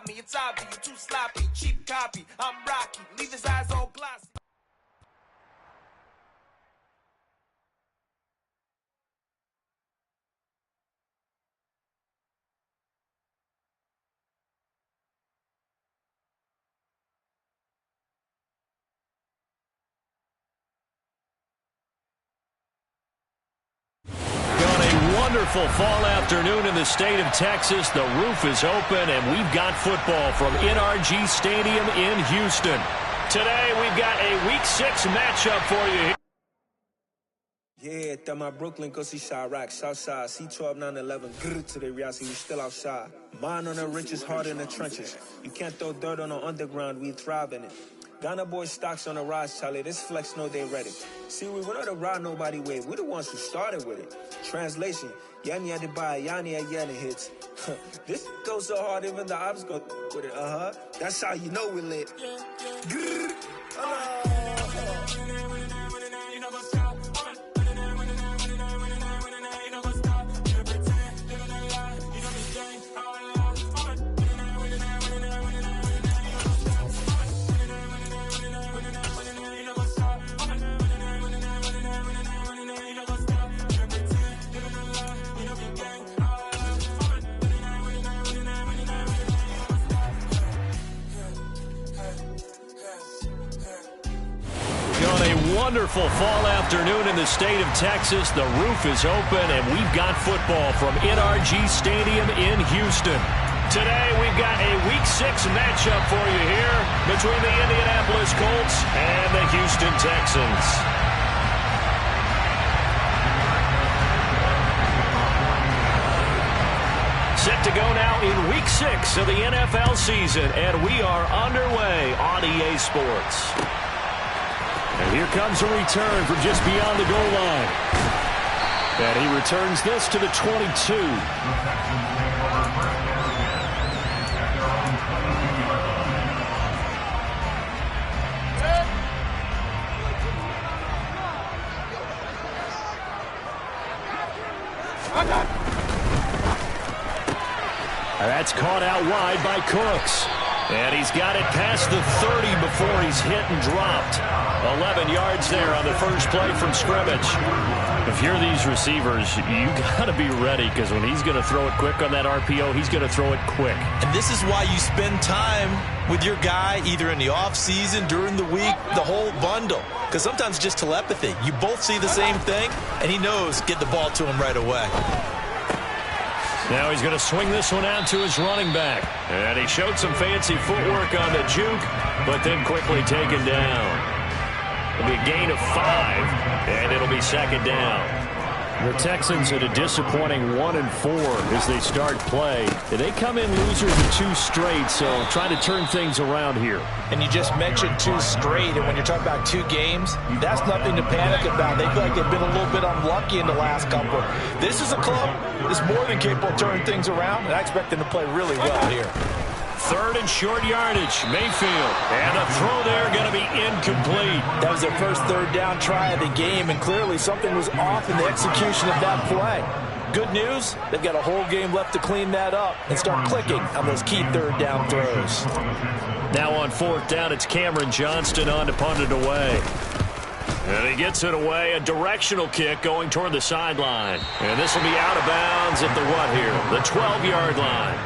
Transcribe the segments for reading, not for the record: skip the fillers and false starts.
stop me. It's obvious, you too sloppy, cheap copy. I'm Rocky, leave his eyes all glossy. Wonderful fall afternoon in the state of Texas. The roof is open, and we've got football from NRG Stadium in Houston. Today, we've got a Week 6 matchup for you. Yeah, that my Brooklyn, go see Chirac, Southside, C12, 911, grrr to the reality, we still outside. Mine on the riches, hard in the trenches. You can't throw dirt on the underground, we thrive in it. Ghana boys stocks on the rise, Charlie. This flex know they ready. See, we were not to ride nobody wave. We the ones who started with it. Translation: Yanni had to buy Yanni at Yanni hits. This goes so hard, even the ops go with it. That's how you know we lit. Wonderful fall afternoon in the state of Texas. The roof is open, and we've got football from NRG Stadium in Houston. Today, we've got a Week 6 matchup for you here between the Indianapolis Colts and the Houston Texans. Set to go now in Week 6 of the NFL season, and we are underway on EA Sports. And here comes a return from just beyond the goal line. And he returns this to the 22. That's caught out wide by Cooks. And he's got it past the 30 before he's hit and dropped. 11 yards there on the first play from scrimmage. If you're these receivers, you got to be ready, because when he's going to throw it quick on that RPO, he's going to throw it quick. And this is why you spend time with your guy either in the offseason, during the week, the whole bundle. Because sometimes it's just telepathy. You both see the same thing, and he knows get the ball to him right away. Now he's going to swing this one out to his running back. And he showed some fancy footwork on the juke, but then quickly taken down. It'll be a gain of 5, and it'll be second down. The Texans at a disappointing 1-4 as they start play. They come in losers of 2 straight, so trying to turn things around here. And you just mentioned 2 straight, and when you're talking about 2 games, that's nothing to panic about. They feel like they've been a little bit unlucky in the last couple. This is a club that's more than capable of turning things around, and I expect them to play really well here. Third and short yardage, Mayfield. And a throw there going to be incomplete. That was their first third down try of the game, and clearly something was off in the execution of that play. Good news, they've got a whole game left to clean that up and start clicking on those key third down throws. Now on fourth down, it's Cameron Johnston on to punt it away. And he gets it away, a directional kick going toward the sideline. And this will be out of bounds at the what here? The 12-yard line.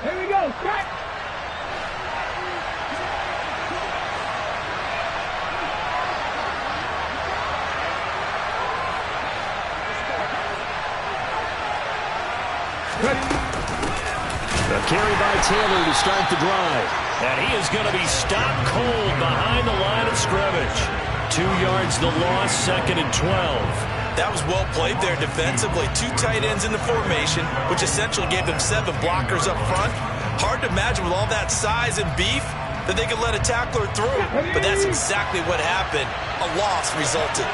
Here we go, crack! A carry by Taylor to start the drive. And he is going to be stopped cold behind the line of scrimmage. 2 yards the loss, second and 12. That was well played there defensively. 2 tight ends in the formation, which essentially gave them 7 blockers up front. Hard to imagine with all that size and beef, that they could let a tackler through, but that's exactly what happened. A loss resulted.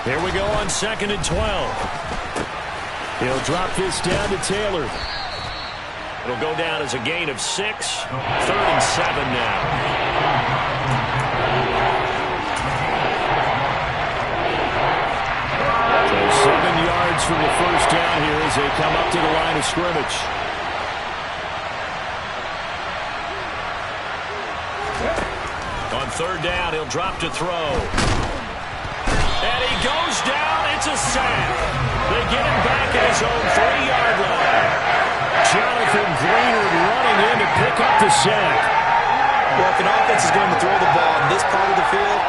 Here we go on 2nd and 12. He'll drop this down to Taylor. It'll go down as a gain of 6. 3rd and 7 now. So 7 yards from the first down here as they come up to the line of scrimmage. On 3rd down, he'll drop to throw. And he goes down. It's a sack. They get him back at his own 3-yard line. Jonathan Greenard running in to pick up the sack. Well, if an offense is going to throw the ball in this part of the field,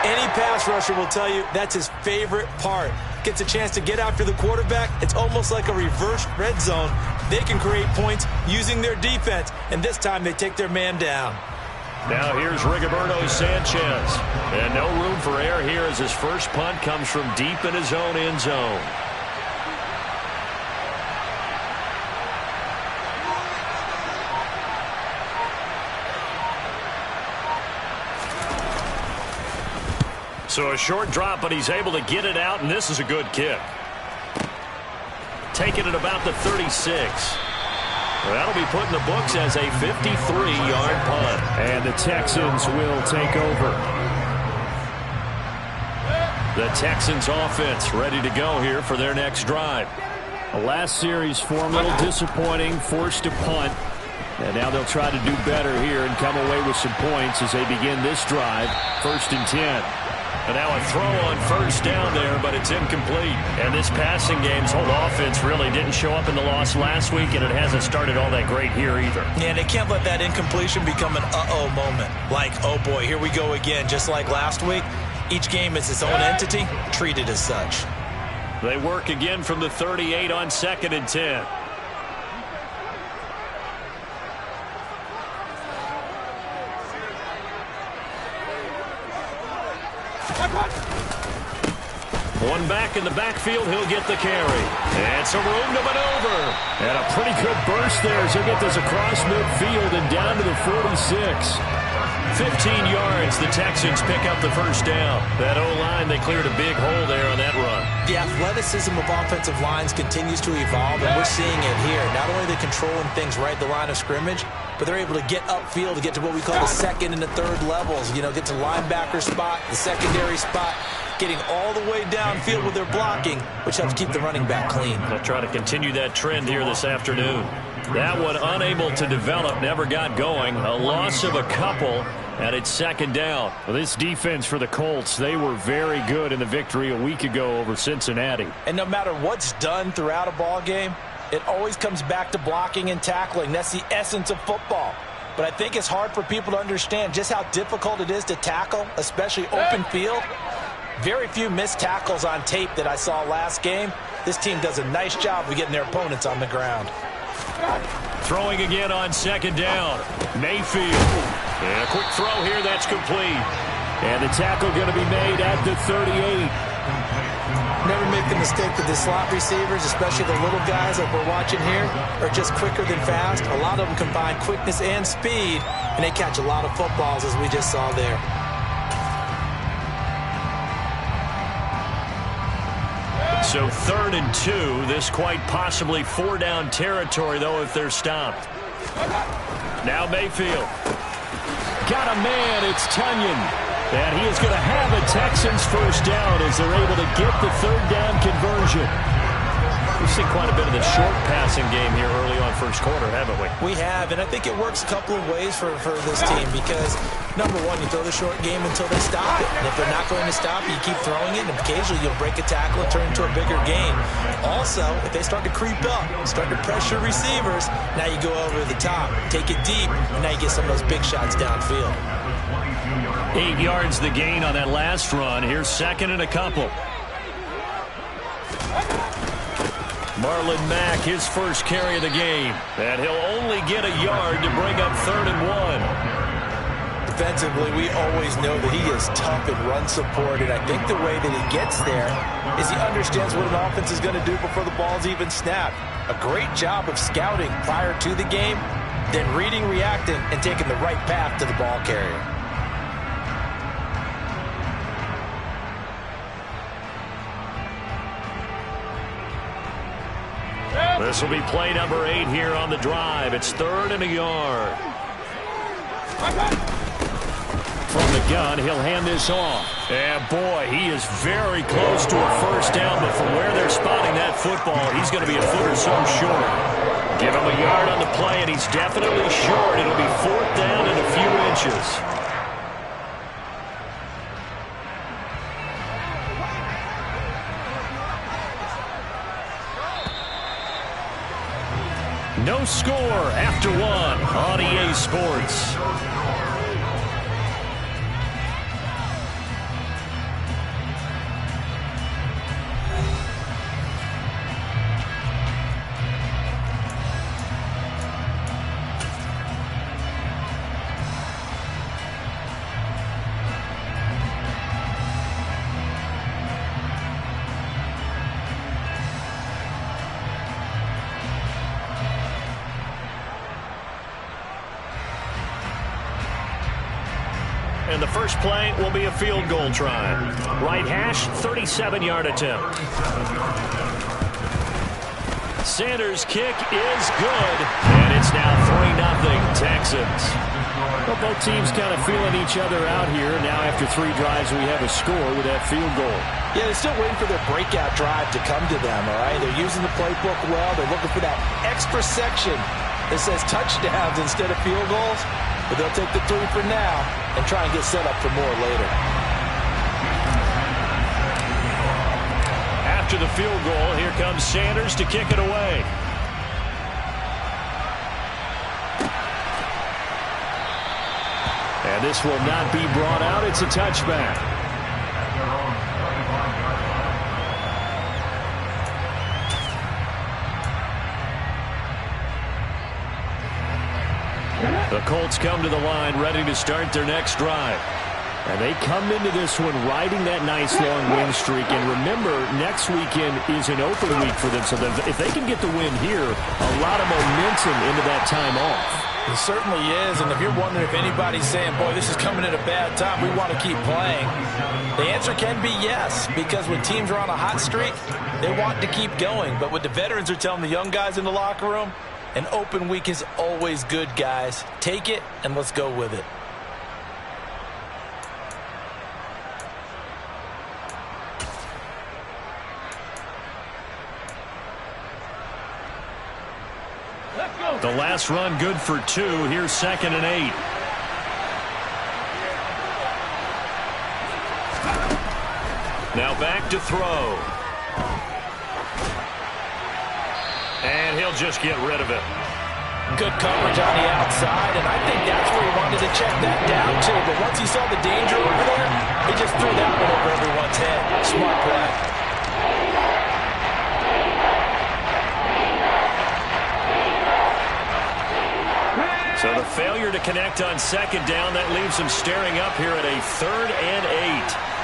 any pass rusher will tell you that's his favorite part. Gets a chance to get after the quarterback. It's almost like a reverse red zone. They can create points using their defense, and this time they take their man down. Now here's Rigoberto Sanchez. And no room for error here as his first punt comes from deep in his own end zone. So a short drop, but he's able to get it out, and this is a good kick. Taking it about the 36. That'll be put in the books as a 53-yard punt. And the Texans will take over. The Texans offense ready to go here for their next drive. The last series form a little disappointing, forced to punt. And now they'll try to do better here and come away with some points as they begin this drive. 1st and 10. And now a throw on 1st down there, but it's incomplete. And this passing game's whole offense really didn't show up in the loss last week, and it hasn't started all that great here either. Yeah, and they can't let that incompletion become an uh-oh moment. Like, oh boy, here we go again. Just like last week, each game is its own entity, treated as such. They work again from the 38 on 2nd and 10. One back in the backfield, he'll get the carry. And some room to maneuver. And a pretty good burst there as he'll get this across midfield and down to the 46. 15 yards, the Texans pick up the 1st down. That O-line, they cleared a big hole there on that run. The athleticism of offensive lines continues to evolve, and we're seeing it here. Not only are they controlling things right at the line of scrimmage, but they're able to get upfield to get to what we call the 2nd and the 3rd levels. You know, get to linebacker spot, the secondary spot, getting all the way downfield with their blocking, which helps keep the running back clean. They'll try to continue that trend here this afternoon. That one unable to develop, never got going. A loss of a couple, and it's 2nd down. Well, this defense for the Colts, they were very good in the victory a week ago over Cincinnati. And no matter what's done throughout a ball game, it always comes back to blocking and tackling. That's the essence of football. But I think it's hard for people to understand just how difficult it is to tackle, especially open field. Very few missed tackles on tape that I saw last game. This team does a nice job of getting their opponents on the ground. Throwing again on 2nd down. Mayfield. And a quick throw here, that's complete. And the tackle going to be made at the 38. Never make the mistake that the slot receivers, especially the little guys that we're watching here, are just quicker than fast. A lot of them combine quickness and speed, and they catch a lot of footballs, as we just saw there. So 3rd and 2, this quite possibly 4-down territory, though, if they're stopped. Now Mayfield. Got a man, it's Tunyon. And he is going to have a Texans 1st down as they're able to get the 3rd down conversion. We've seen quite a bit of the short passing game here early on 1st quarter, haven't we? We have, and I think it works a couple of ways for this team because, number one, you throw the short game until they stop it. And if they're not going to stop it, you keep throwing it, and occasionally you'll break a tackle and turn it into a bigger gain. Also, if they start to creep up, start to pressure receivers, now you go over the top, take it deep, and now you get some of those big shots downfield. 8 yards the gain on that last run. Here's 2nd and a couple. Marlon Mack, his first carry of the game. And he'll only get a yard to bring up 3rd and 1. defensively, we always know that he is tough in run support, and I think the way that he gets there is he understands what an offense is going to do before the ball's even snapped. A great job of scouting prior to the game, then reading, reacting, and taking the right path to the ball carrier. This will be play number 8 here on the drive. It's 3rd and a yard. From the gun, he'll hand this off. And boy, he is very close to a first down, but from where they're spotting that football, he's going to be a foot or so short. Give him a yard on the play, and he's definitely short. It'll be 4th down and a few inches. No score after 1 on EA Sports. And the first play will be a field goal try. Right hash, 37-yard attempt. Sanders' kick is good. And it's now 3-0 Texans. Well, both teams kind of feeling each other out here. Now after 3 drives, we have a score with that field goal. Yeah, they're still waiting for their breakout drive to come to them, all right? They're using the playbook well. They're looking for that extra section that says touchdowns instead of field goals. But they'll take the 3 for now and try and get set up for more later. After the field goal, here comes Sanders to kick it away. And this will not be brought out. It's a touchback. The Colts come to the line ready to start their next drive. And they come into this one riding that nice long win streak. And remember, next weekend is an open week for them. So if they can get the win here, a lot of momentum into that time off. It certainly is. And if you're wondering if anybody's saying, boy, this is coming at a bad time, we want to keep playing, the answer can be yes. Because when teams are on a hot streak, they want to keep going. But what the veterans are telling the young guys in the locker room, an open week is always good, guys. Take it, and let's go with it. The last run good for 2. Here's 2nd and 8. Now back to throw. And he'll just get rid of it. Good coverage on the outside, and I think that's where he wanted to check that down too. But once he saw the danger over there, he just threw that one over everyone's head. Smart play. So the failure to connect on 2nd down, that leaves him staring up here at a 3rd and 8.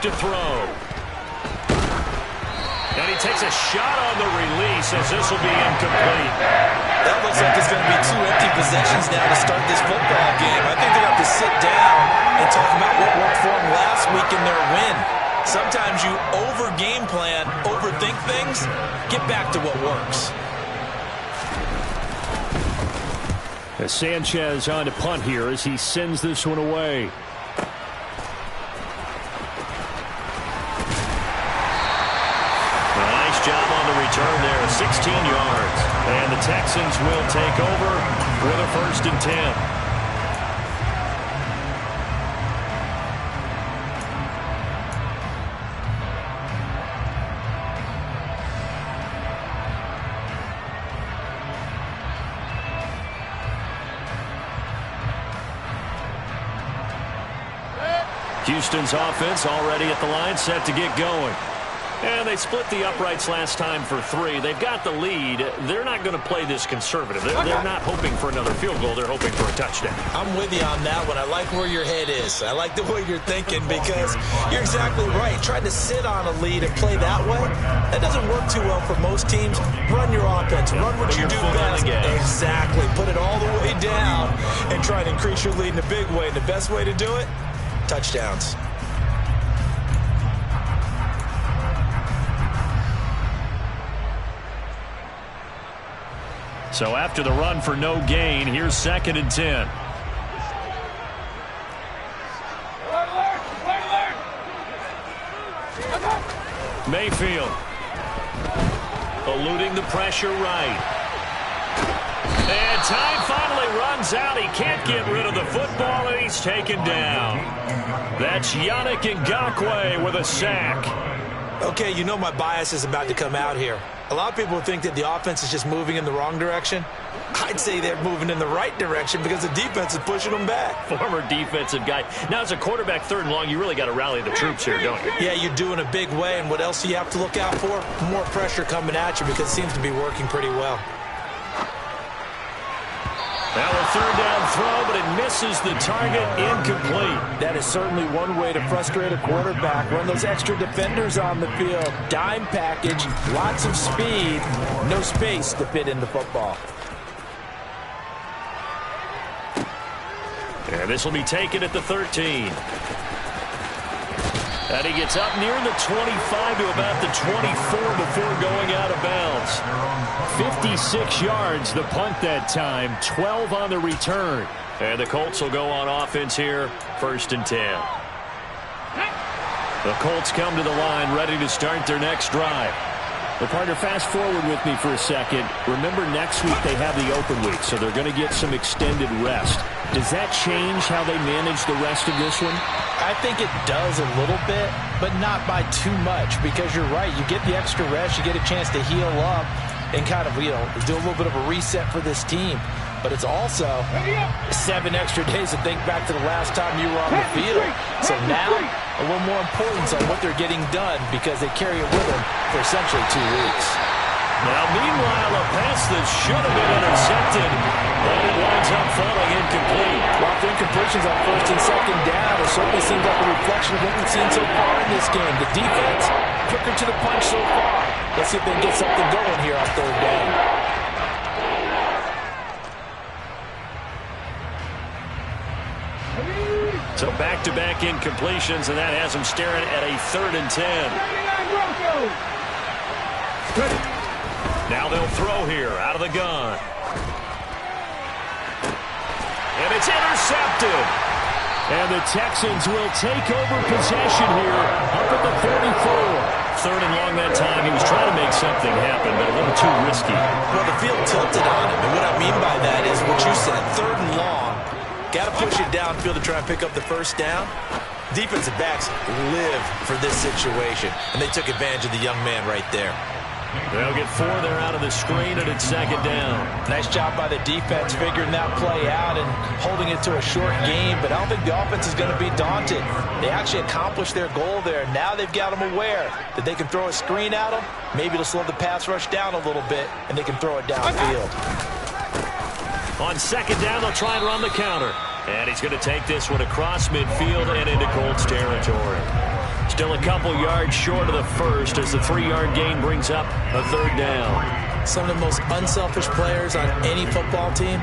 To throw. And he takes a shot on the release as this will be incomplete. That looks like it's going to be 2 empty possessions now to start this football game. I think they're going to have to sit down and talk about what worked for them last week in their win. Sometimes you over-game plan, overthink things, get back to what works. As Sanchez on to punt here as he sends this one away. Job on the return there, 16 yards. And the Texans will take over with a 1st and 10. Houston's offense already at the line, set to get going. And they split the uprights last time for 3. They've got the lead. They're not going to play this conservative. They're not hoping for another field goal. They're hoping for a touchdown. I'm with you on that one. I like where your head is. I like the way you're thinking because you're exactly right. Trying to sit on a lead and play that way, that doesn't work too well for most teams. Run your offense. Run what you do best. Exactly. Put it all the way down and try to increase your lead in a big way. And the best way to do it, touchdowns. So after the run for no gain, here's 2nd and 10. Mayfield eluding the pressure right. And time finally runs out. He can't get rid of the football, and he's taken down. That's Yannick Ngakoue with a sack. Okay, you know my bias is about to come out here. A lot of people think that the offense is just moving in the wrong direction. I'd say they're moving in the right direction because the defense is pushing them back. Former defensive guy. Now, as a quarterback, 3rd and long, you really got to rally the troops here, don't you? Yeah, you do in a big way. And what else do you have to look out for? More pressure coming at you because it seems to be working pretty well. Now a 3rd down throw, but it misses the target, incomplete. That is certainly one way to frustrate a quarterback. Run those extra defenders on the field. Dime package, lots of speed, no space to fit in the football. And this will be taken at the 13. And he gets up near the 25 to about the 24 before going out of bounds. 56 yards, the punt that time, 12 on the return. And the Colts will go on offense here, 1st and 10. The Colts come to the line, ready to start their next drive. Well, partner, fast forward with me for a second. Remember, next week they have the open week, so they're going to get some extended rest. Does that change how they manage the rest of this one? I think it does a little bit, but not by too much, because you're right. You get the extra rest, you get a chance to heal up and kind of, do a little bit of a reset for this team. But it's also 7 extra days to think back to the last time you were on the field. So now, a little more importance on what they're getting done because they carry it with them for essentially 2 weeks. Now, meanwhile, a pass that should have been intercepted, but it winds up falling incomplete. While the incompletions on 1st and 2nd down, it certainly seems like a reflection of what we've seen so far in this game. The defense, quicker to the punch so far. Let's see if they can get something going here on 3rd down. So back-to-back incompletions, and that has them staring at a 3rd and 10. Now they'll throw here out of the gun. And it's intercepted. And the Texans will take over possession here up at the 34. 3rd and long that time. He was trying to make something happen, but a little too risky. Well, the field tilted on him, and what I mean by that is what you said, 3rd and long. Got to push it downfield to try and pick up the 1st down. Defensive backs live for this situation, and they took advantage of the young man right there. They'll get 4 there out of the screen, and it's 2nd down. Nice job by the defense figuring that play out and holding it to a short game, but I don't think the offense is going to be daunted. They actually accomplished their goal there. Now they've got them aware that they can throw a screen at them. Maybe it'll slow the pass rush down a little bit, and they can throw it downfield. On 2nd down, they'll try and run the counter. And he's going to take this one across midfield and into Colts territory. Still a couple yards short of the first as the 3-yard gain brings up a 3rd down. Some of the most unselfish players on any football team,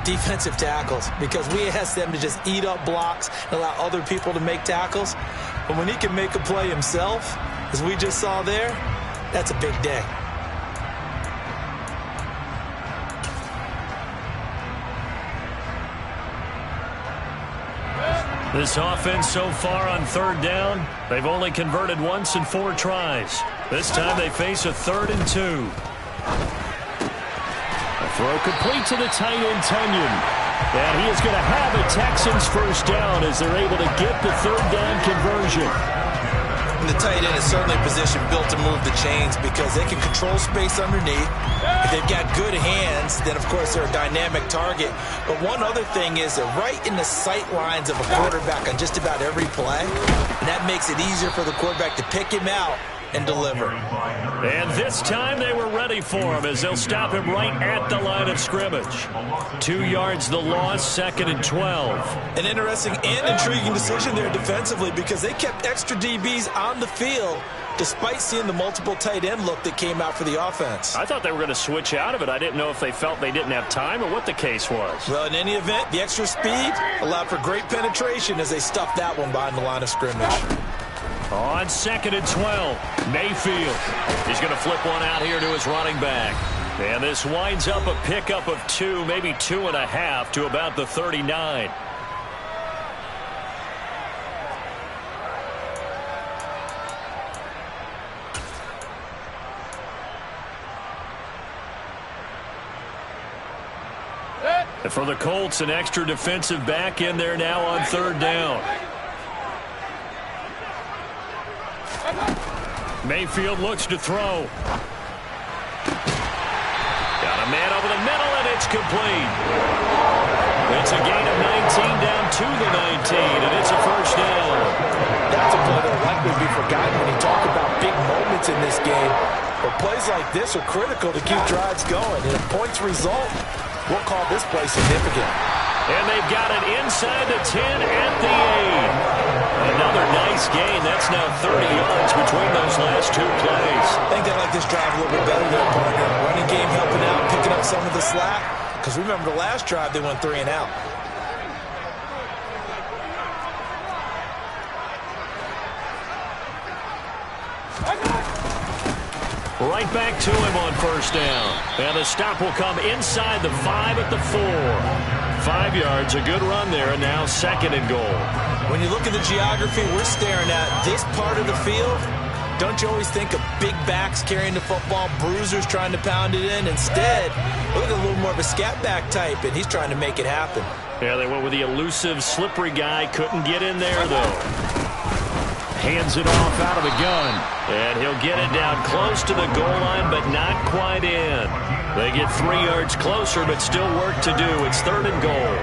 defensive tackles, because we ask them to just eat up blocks and allow other people to make tackles. But when he can make a play himself, as we just saw there, that's a big day. This offense so far on 3rd down, they've only converted once in 4 tries. This time they face a 3rd and 2. A throw complete to the tight end, Tunyon. And he is going to have a Texans 1st down as they're able to get the 3rd down conversion. the tight end is certainly a position built to move the chains because they can control space underneath. If they've got good hands, then, of course, they're a dynamic target. But one other thing is they're right in the sight lines of a quarterback on just about every play, and that makes it easier for the quarterback to pick him out and deliver. And this time they were ready for him as they'll stop him right at the line of scrimmage. 2 yards the loss, 2nd and 12. An interesting and intriguing decision there defensively because they kept extra DBs on the field despite seeing the multiple tight end look that came out for the offense. I thought they were going to switch out of it. I didn't know if they felt they didn't have time or what the case was. Well, in any event, the extra speed allowed for great penetration as they stuffed that one behind the line of scrimmage. On 2nd and 12, Mayfield. He's going to flip one out here to his running back. And this winds up a pickup of 2, maybe 2.5 to about the 39. And for the Colts, an extra defensive back in there now on 3rd down. Mayfield looks to throw. Got a man over the middle, and it's complete. It's a gain of 19 down to the 19, and it's a 1st down. That's a play that will likely be forgotten when you talk about big moments in this game. But plays like this are critical to keep drives going. And if points result, we'll call this play significant. And they've got it inside the 10 at the 8. Another nice gain. That's now 30 yards between those last 2 plays. I think they like this drive a little bit better there, partner. Running game helping out, picking up some of the slack. Because remember the last drive, they went 3 and out. Right back to him on 1st down. And the stop will come inside the 5 at the 4. 5 yards, a good run there, and now 2nd and goal. When you look at the geography we're staring at, this part of the field, don't you always think of big backs carrying the football, bruisers trying to pound it in? Instead, look at a little more of a scat back type, and he's trying to make it happen. Yeah, they went with the elusive, slippery guy. Couldn't get in there, though. Hands it off out of the gun. And he'll get it down close to the goal line, but not quite in. They get 3 yards closer, but still work to do. It's 3rd and goal.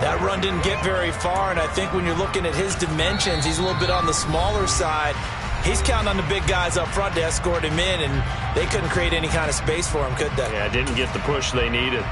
That run didn't get very far, and I think when you're looking at his dimensions, he's a little bit on the smaller side. He's counting on the big guys up front to escort him in, and they couldn't create any kind of space for him, could they? Yeah, didn't get the push they needed.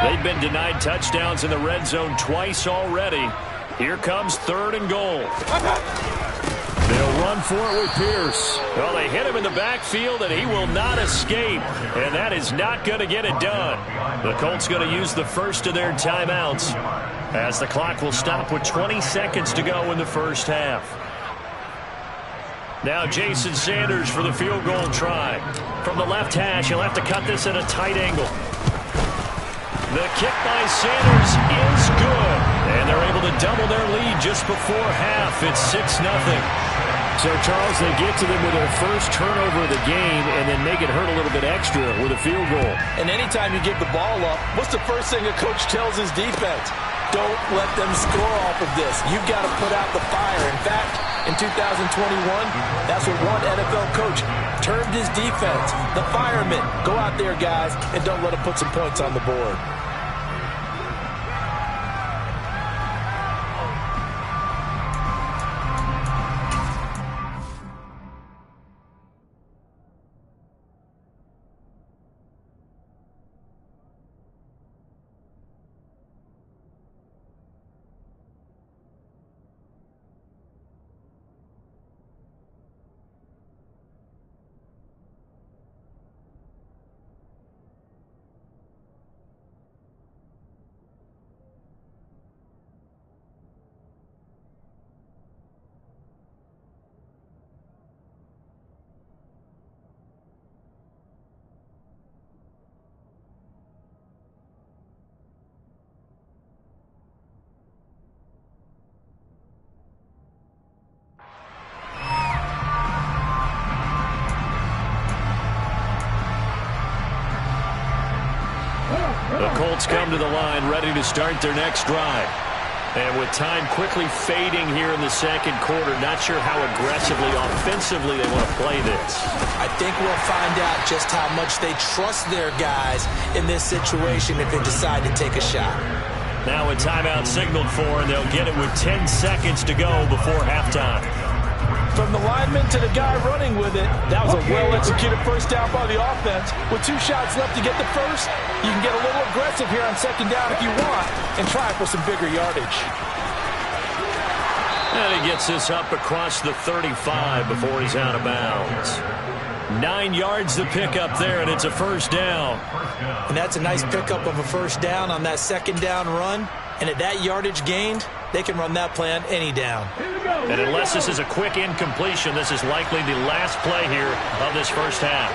They've been denied touchdowns in the red zone twice already. Here comes 3rd and goal. They'll run for it with Pierce. Well, they hit him in the backfield, and he will not escape. And that is not going to get it done. The Colts going to use the first of their timeouts as the clock will stop with 20 seconds to go in the 1st half. Now Jason Sanders for the field goal try. From the left hash, he'll have to cut this at a tight angle. The kick by Sanders is good. And they're able to double their lead just before half. It's 6-0. So, Charles, they get to them with their first turnover of the game and then make it hurt a little bit extra with a field goal. And anytime you give the ball up, what's the first thing a coach tells his defense? Don't let them score off of this. You've got to put out the fire. In fact, in 2021, that's what one NFL coach termed his defense. The firemen. Go out there, guys, and don't let them put some points on the board. Colts come to the line, ready to start their next drive. And with time quickly fading here in the second quarter, not sure how aggressively, offensively they want to play this. I think we'll find out just how much they trust their guys in this situation if they decide to take a shot. Now a timeout signaled for, and they'll get it with 10 seconds to go before halftime. From the lineman to the guy running with it, that was a well-executed first down by the offense. With 2 shots left to get the first, you can get a little aggressive here on second down if you want and try for some bigger yardage. And he gets this up across the 35 before he's out of bounds. 9 yards to pick up there, and it's a first down. And that's a nice pickup of a first down on that second down run. And at that yardage gained, they can run that play on any down. And unless this is a quick incompletion, this is likely the last play here of this first half.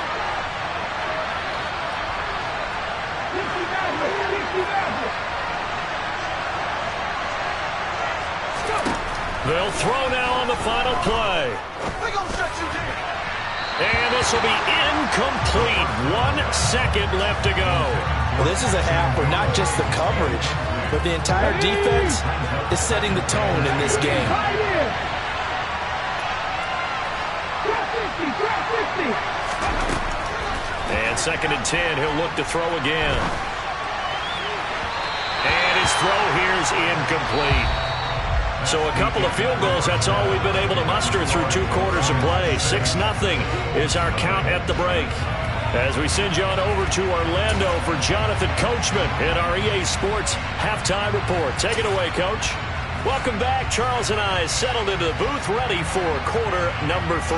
They'll throw now on the final play. And this will be incomplete. 1 second left to go. Well, this is a half where not just the coverage, but the entire defense is setting the tone in this game. And 2nd and 10, he'll look to throw again. And his throw here is incomplete. So a couple of field goals, that's all we've been able to muster through 2 quarters of play. 6-0 is our count at the break. As we send you on over to Orlando for Jonathan Coachman in our EA Sports Halftime Report. Take it away, Coach. Welcome back. Charles and I settled into the booth, ready for quarter number 3.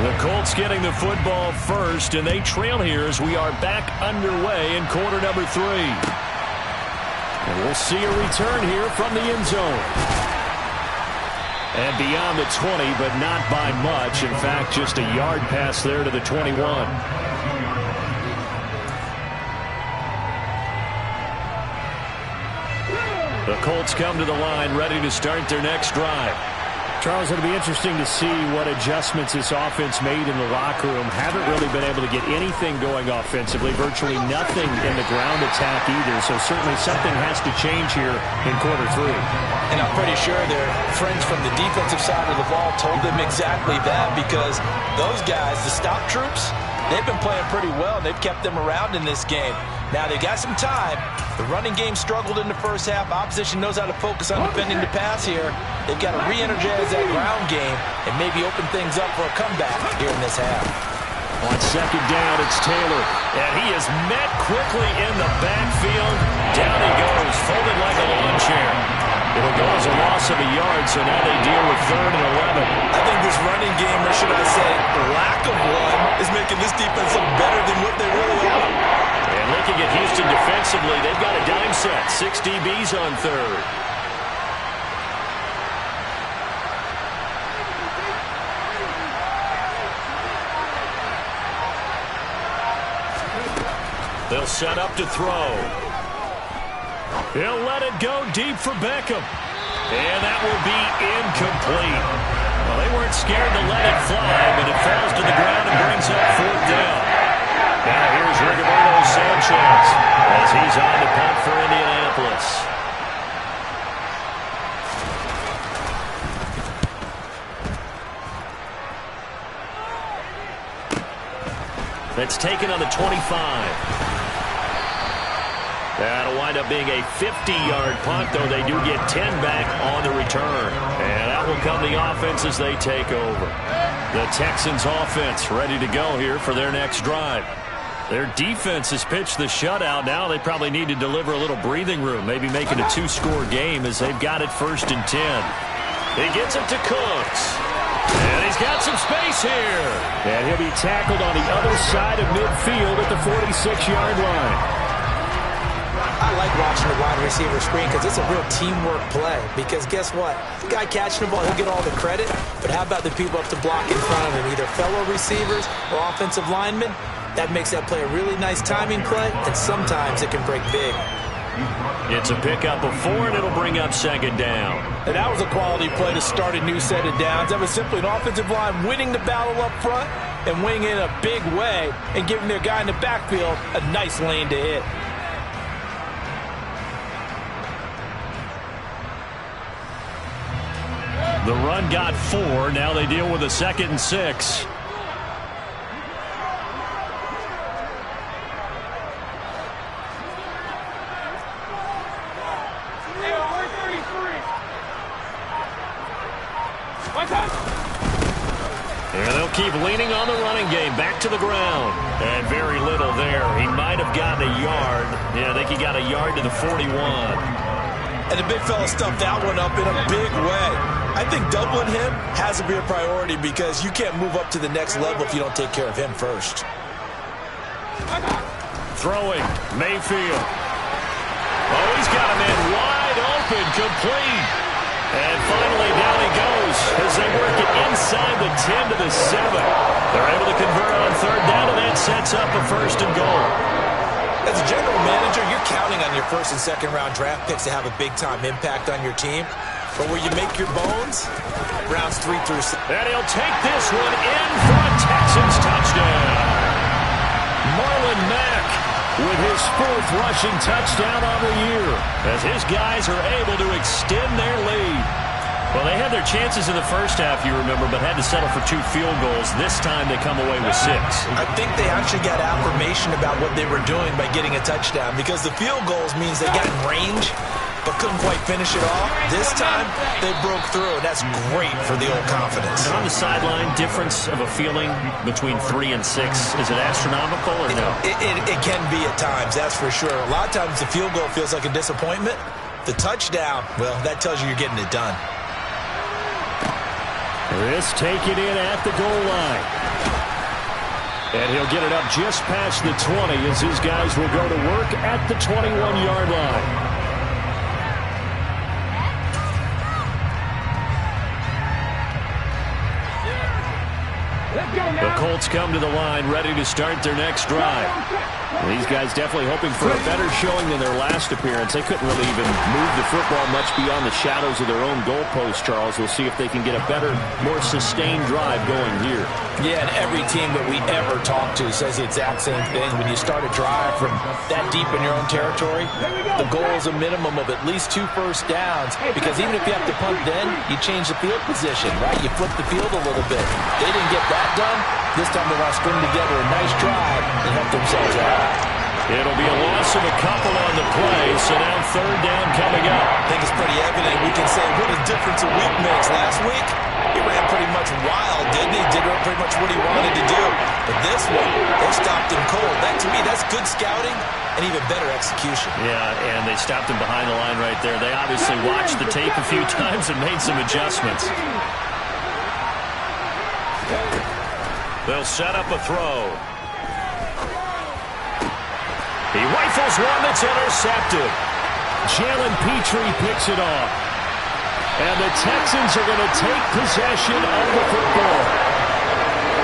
The Colts getting the football first, and they trail here as we are back underway in quarter number 3. And we'll see a return here from the end zone. And beyond the 20, but not by much. In fact, just a yard pass there to the 21. The Colts come to the line, ready to start their next drive. Charles, it'll be interesting to see what adjustments this offense made in the locker room. Haven't really been able to get anything going offensively. Virtually nothing in the ground attack either. So certainly something has to change here in quarter 3. And I'm pretty sure their friends from the defensive side of the ball told them exactly that, because those guys, the stop troops, they've been playing pretty well. They've kept them around in this game. Now they got some time. The running game struggled in the first half. Opposition knows how to focus on defending the pass here. They've got to re-energize that ground game and maybe open things up for a comeback here in this half. On second down, it's Taylor. And he is met quickly in the backfield. Down he goes, folded like a lawn chair. It'll go as a loss of a yard, so now they deal with 3rd and 11. I think this running game, or should I say the lack of one, is making this defense look better than what they really are. And looking at Houston defensively, they've got a dime set. 6 DBs on 3rd. They'll set up to throw. He'll let it go deep for Beckham. And that will be incomplete. Well, they weren't scared to let it fly, but it falls to the ground and brings up 4th down. Now here's Rigoberto Sanchez as he's on the punt for Indianapolis. That's taken on the 25. That'll wind up being a 50-yard punt, though they do get 10 back on the return. And that will come the offense as they take over. The Texans offense ready to go here for their next drive. Their defense has pitched the shutout. Now they probably need to deliver a little breathing room, maybe make it a 2-score game as they've got it 1st and 10. He gets it to Cooks. And he's got some space here. And he'll be tackled on the other side of midfield at the 46-yard line. I like watching the wide receiver screen because it's a real teamwork play. Because guess what? The guy catching the ball, he'll get all the credit. But how about the people up to block in front of him? Either fellow receivers or offensive linemen. That makes that play a really nice timing play. And sometimes it can break big. It's a pickup of 4, and it'll bring up 2nd down. And that was a quality play to start a new set of downs. That was simply an offensive line winning the battle up front and wing in a big way and giving their guy in the backfield a nice lane to hit. The run got 4. Now they deal with a 2nd and 6. And they'll keep leaning on the running game. Back to the ground. And very little there. He might have gotten a yard. Yeah, I think he got a yard to the 41. And the big fella stuffed that one up in a big way. I think doubling him has to be a priority because you can't move up to the next level if you don't take care of him first. Throwing, Mayfield. Oh, he's got a man wide open, complete. And finally down he goes as they work it inside the 10 to the 7. They're able to convert on 3rd down, and that sets up a 1st and goal. As a general manager, you're counting on your 1st and 2nd round draft picks to have a big-time impact on your team. But where you make your bones, rounds 3 through 6. And he'll take this one in for a Texans touchdown. Marlon Mack with his 4th rushing touchdown on the year as his guys are able to extend their lead. Well, they had their chances in the first half, you remember, but had to settle for 2 field goals. This time they come away with 6. I think they actually got affirmation about what they were doing by getting a touchdown because the field goals means they got in range but couldn't quite finish it off. This time, they broke through, and that's great for the old confidence. And on the sideline, difference of a feeling between 3 and 6, is it astronomical or no? It can be at times, that's for sure. A lot of times the field goal feels like a disappointment. The touchdown, well, that tells you you're getting it done. This taken in at the goal line. And he'll get it up just past the 20 as his guys will go to work at the 21-yard line. The Colts come to the line ready to start their next drive. These guys definitely hoping for a better showing than their last appearance. They couldn't really even move the football much beyond the shadows of their own goalpost, Charles. We'll see if they can get a better, more sustained drive going here. Yeah, and every team that we ever talk to says the exact same thing. When you start a drive from that deep in your own territory, the goal is a minimum of at least 2 first downs because even if you have to punt then, you change the field position, right? You flip the field a little bit. They didn't get that done. This time they want to string together a nice drive and help themselves out. It'll be a loss of a couple on the play, so now 3rd down coming up. I think it's pretty evident. We can say what a difference a week makes. Last week, he ran pretty much wild, didn't he? Did pretty much what he wanted to do. But this one, they stopped him cold. That, to me, that's good scouting and even better execution. Yeah, and they stopped him behind the line right there. They obviously watched the tape a few times and made some adjustments. They'll set up a throw. He rifles one that's intercepted. Jalen Petrie picks it off. And the Texans are going to take possession of the football.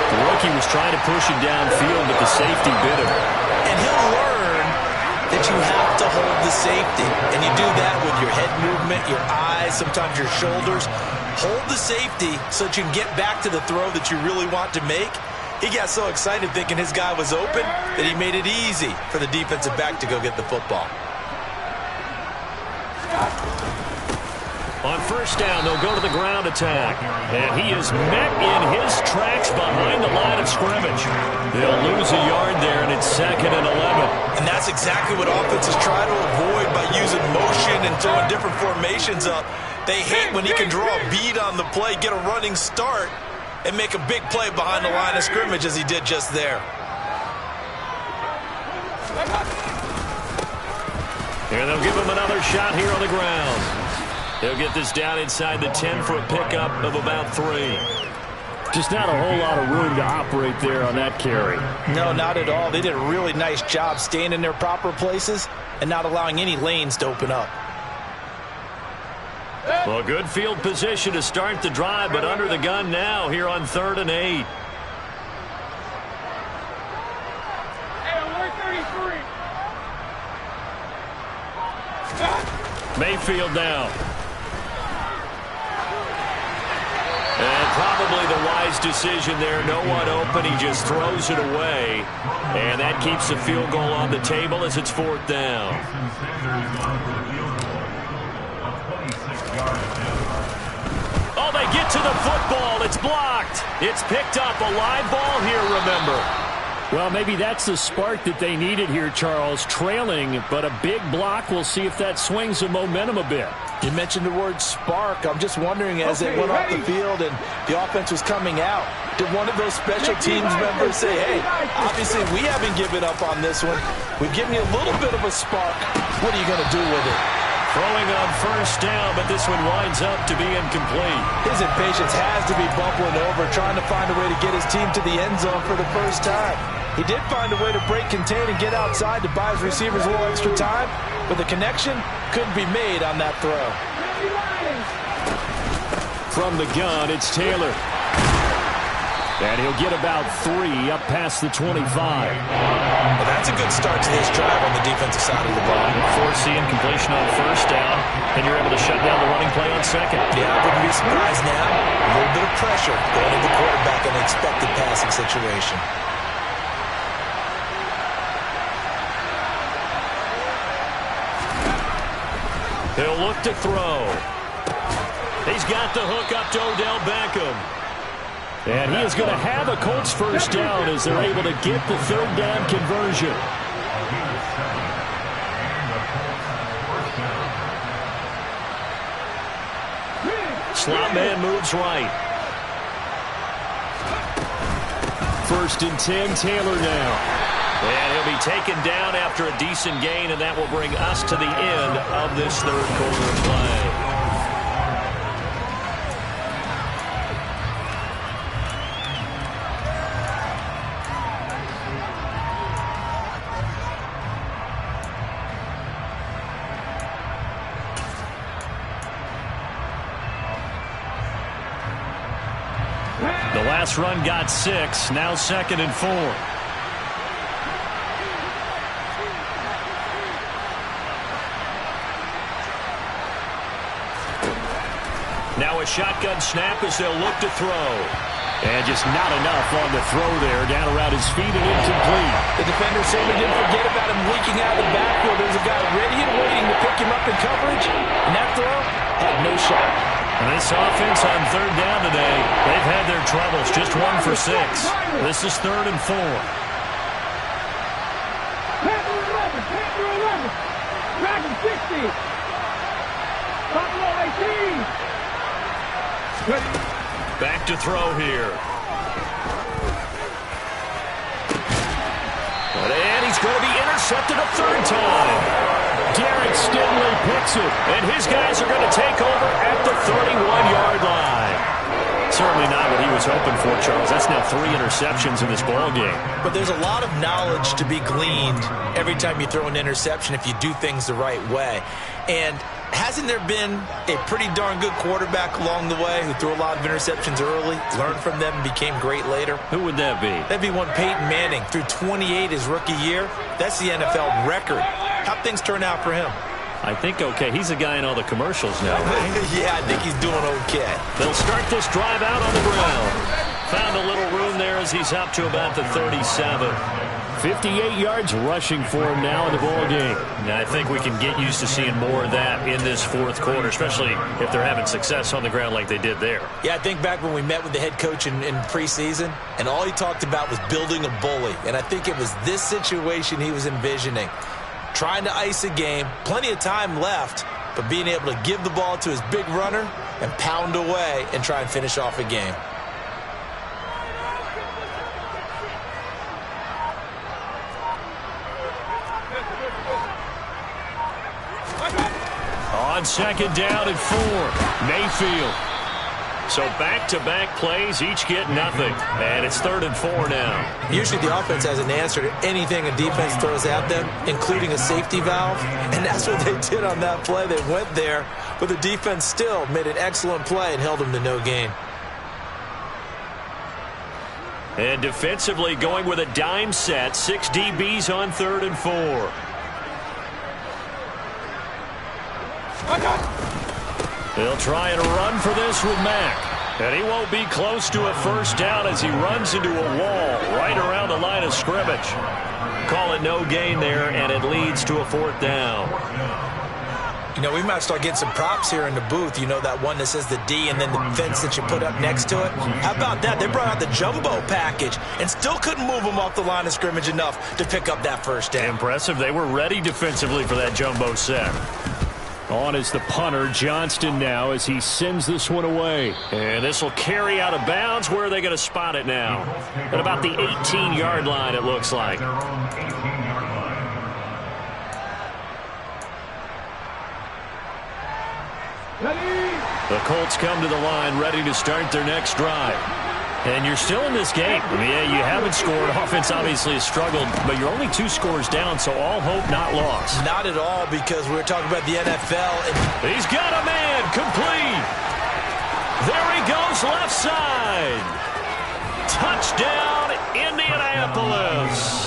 The rookie was trying to push him downfield, but the safety bit him. And he'll learn that you have to hold the safety. And you do that with your head movement, your eyes, sometimes your shoulders. Hold the safety so that you can get back to the throw that you really want to make. He got so excited thinking his guy was open that he made it easy for the defensive back to go get the football. On 1st down, they'll go to the ground attack. And he is met in his tracks behind the line of scrimmage. They'll lose a yard there, and it's 2nd and 11. And that's exactly what offenses try to avoid by using motion and throwing different formations up. They hate when he can draw a bead on the play, get a running start, and make a big play behind the line of scrimmage as he did just there. And they'll give him another shot here on the ground. They'll get this down inside the 10-foot pickup of about 3. Just not a whole lot of room to operate there on that carry. No, not at all. They did a really nice job staying in their proper places and not allowing any lanes to open up. Well, good field position to start the drive, but under the gun now here on 3rd and 8. Mayfield now. And probably the wise decision there. No one open. He just throws it away. And that keeps the field goal on the table as it's 4th down. Oh, they get to the football. It's blocked. It's picked up. A live ball here, remember. Well, maybe that's the spark that they needed here, Charles. Trailing, but a big block. We'll see if that swings the momentum a bit. You mentioned the word spark. I'm just wondering, as they went off the field and the offense was coming out, did one of those special teams members say, hey, obviously we haven't given up on this one. We've given you a little bit of a spark. What are you going to do with it? Throwing on 1st down, but this one winds up to be incomplete. His impatience has to be bubbling over, trying to find a way to get his team to the end zone for the first time. He did find a way to break contain and get outside to buy his receivers a little extra time, but the connection couldn't be made on that throw. From the gun, it's Taylor. And he'll get about 3 up past the 25. Well, that's a good start to this drive on the defensive side of the ball. Force the incompletion on 1st down, and you're able to shut down the running play on 2nd. Yeah, I wouldn't be surprised now. A little bit of pressure going to the quarterback in an expected passing situation. He'll look to throw. He's got the hook up to Odell Beckham. And he is going to have a Colts 1st down as they're able to get the 3rd down conversion. Slot man moves right. 1st and 10, Taylor now. And he'll be taken down after a decent gain, and that will bring us to the end of this 3rd quarter play. The last run got 6, now 2nd and 4. Now a shotgun snap as they'll look to throw. And just not enough on the throw there. Down around his feet and incomplete. The defender certainly didn't forget about him leaking out of the backfield. There's a guy ready and waiting to pick him up in coverage. And that throw had no shot. And this offense on 3rd down today, they've had their troubles. Just 1 for 6. This is 3rd and 4. Panther 11. Dragon 60. Buffalo 18. Back to throw here. And he's going to be intercepted a 3rd time. Derek Stingley picks it. And his guys are going to take over at the 31-yard line. Certainly not what he was hoping for, Charles. That's now 3 interceptions in this ball game. But there's a lot of knowledge to be gleaned every time you throw an interception if you do things the right way. And hasn't there been a pretty darn good quarterback along the way who threw a lot of interceptions early, learned from them, and became great later? Who would that be? That'd be one Peyton Manning. Threw 28 his rookie year. That's the NFL record. How'd things turn out for him? I think okay. He's a guy in all the commercials now, right? Yeah, I think he's doing okay. They'll start this drive out on the ground. Found a little room there as he's up to about the 37. 58 yards rushing for him now in the ball game. Now, I think we can get used to seeing more of that in this 4th quarter, especially if they're having success on the ground like they did there. Yeah, I think back when we met with the head coach in preseason, and all he talked about was building a bully. And I think it was this situation he was envisioning. Trying to ice a game, plenty of time left, but being able to give the ball to his big runner and pound away and try and finish off a game. On 2nd down and 4, Mayfield. So back-to-back plays, each get nothing. And it's 3rd and 4 now. Usually the offense has an answer to anything a defense throws at them, including a safety valve. And that's what they did on that play. They went there, but the defense still made an excellent play and held them to no gain. And defensively going with a dime set, 6 DBs on 3rd and 4. They'll try and run for this with Mack. And he won't be close to a first down as he runs into a wall right around the line of scrimmage. Call it no gain there, and it leads to a 4th down. You know, we might start getting some props here in the booth. You know, that one that says the D and then the fence that you put up next to it? How about that? They brought out the jumbo package and still couldn't move them off the line of scrimmage enough to pick up that first down. Impressive. They were ready defensively for that jumbo set. On is the punter, Johnston, now as he sends this one away. And this will carry out of bounds. Where are they going to spot it now? At about the 18-yard line, it looks like. The Colts come to the line ready to start their next drive. And you're still in this game. I mean, yeah, you haven't scored. Offense obviously has struggled, but you're only 2 scores down, so all hope not lost. Not at all, because we're talking about the NFL. He's got a man complete. There he goes, left side. Touchdown, Indianapolis.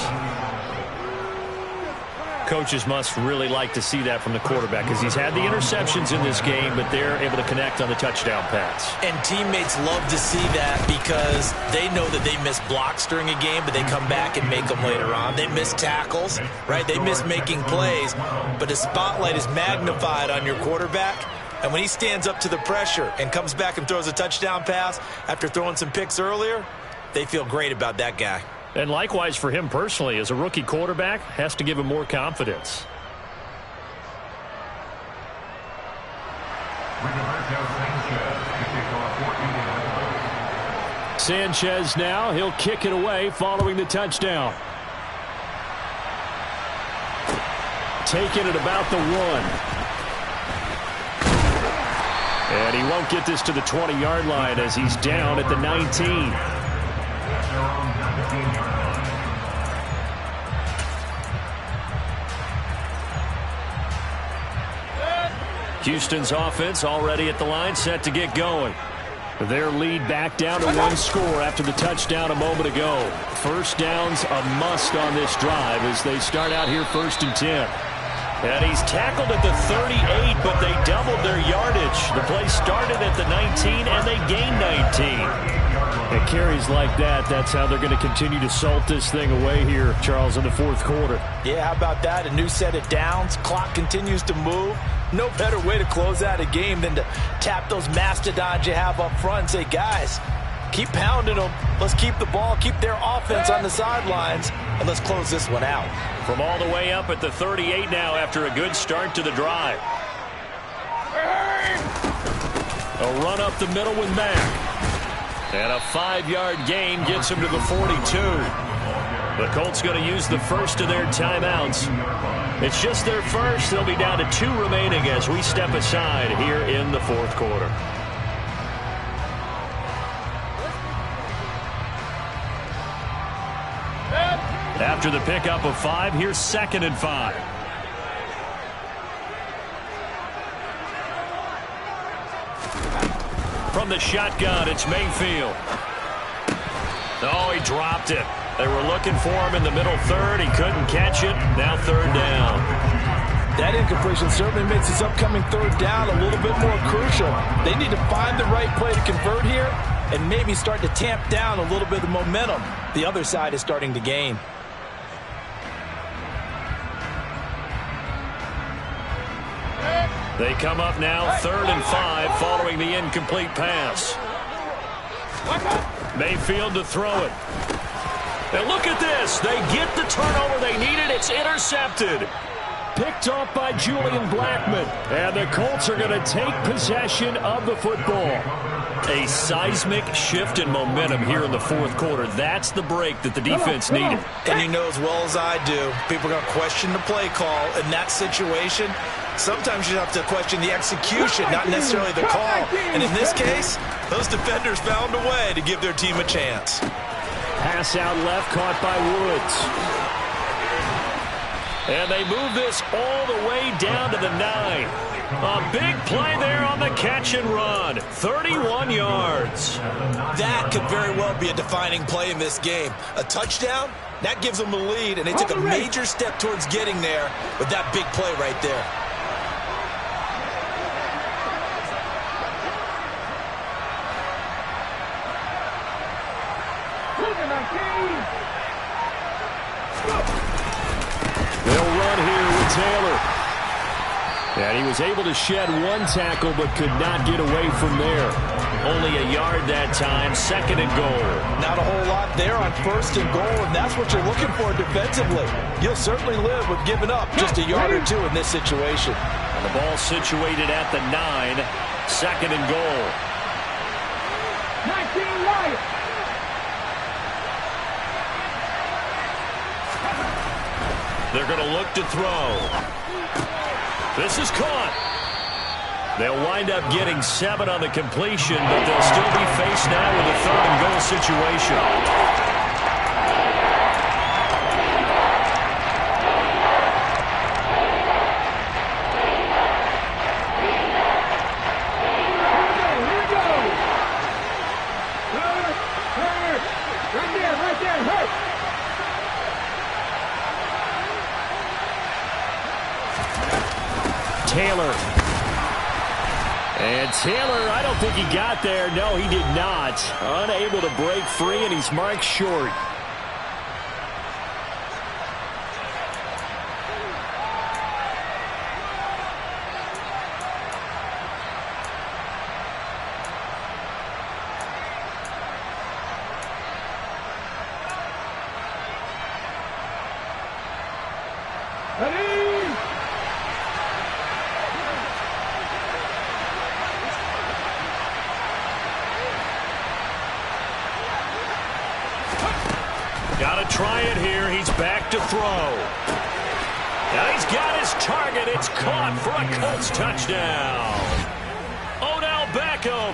Coaches must really like to see that from the quarterback because he's had the interceptions in this game, but they're able to connect on the touchdown pass. And teammates love to see that because they know that they miss blocks during a game, but they come back and make them later on. They miss tackles, right? They miss making plays, but the spotlight is magnified on your quarterback. And when he stands up to the pressure and comes back and throws a touchdown pass after throwing some picks earlier, they feel great about that guy. And likewise for him personally, as a rookie quarterback, has to give him more confidence. Sanchez now, he'll kick it away following the touchdown. Taking it about the 1. And he won't get this to the 20-yard line as he's down at the 19. Houston's offense already at the line, set to get going. Their lead back down to 1 score after the touchdown a moment ago. First down's a must on this drive as they start out here 1st and 10. And he's tackled at the 38, but they doubled their yardage. The play started at the 19, and they gained 19. It carries like that. That's how they're going to continue to salt this thing away here, Charles, in the 4th quarter. Yeah, how about that? A new set of downs. Clock continues to move. No better way to close out a game than to tap those mastodons you have up front and say, guys, keep pounding them. Let's keep the ball, keep their offense on the sidelines, and let's close this one out. From all the way up at the 38 now after a good start to the drive. A run up the middle with Mack. And a 5-yard gain gets him to the 42. The Colts going to use the first of their timeouts. It's just their first. They'll be down to 2 remaining as we step aside here in the 4th quarter. After the pickup of 5, here's 2nd and 5. From the shotgun, it's Mayfield. Oh, he dropped it. They were looking for him in the middle 3rd. He couldn't catch it. Now 3rd down. That incompletion certainly makes this upcoming 3rd down a little bit more crucial. They need to find the right play to convert here and maybe start to tamp down a little bit of momentum the other side is starting to gain. They come up now 3rd and 5 following the incomplete pass. Mayfield to throw it. And look at this. They get the turnover they needed. It's intercepted. Picked off by Julian Blackmon. And the Colts are going to take possession of the football. A seismic shift in momentum here in the 4th quarter. That's the break that the defense needed. And you know as well as I do, people are going to question the play call in that situation. Sometimes you have to question the execution, not necessarily the call. And in this case, those defenders found a way to give their team a chance. Pass out left, caught by Woods. And they move this all the way down to the 9. A big play there on the catch and run. 31 yards. That could very well be a defining play in this game. A touchdown, that gives them the lead, and they took a major step towards getting there with that big play right there. They'll run here with Taylor. And he was able to shed one tackle but could not get away from there. Only a yard that time, 2nd and goal. Not a whole lot there on 1st and goal, and that's what you're looking for defensively. You'll certainly live with giving up just a yard or two in this situation. And the ball situated at the 9, 2nd and goal. 19 right. They're going to look to throw. This is caught. They'll wind up getting 7 on the completion, but they'll still be faced now with a 3rd and goal situation. Taylor. And Taylor, I don't think he got there. No, he did not. Unable to break free, and he's marked short. Got to try it here. He's back to throw. Now he's got his target. It's caught for a Colts touchdown. Odell Beckham,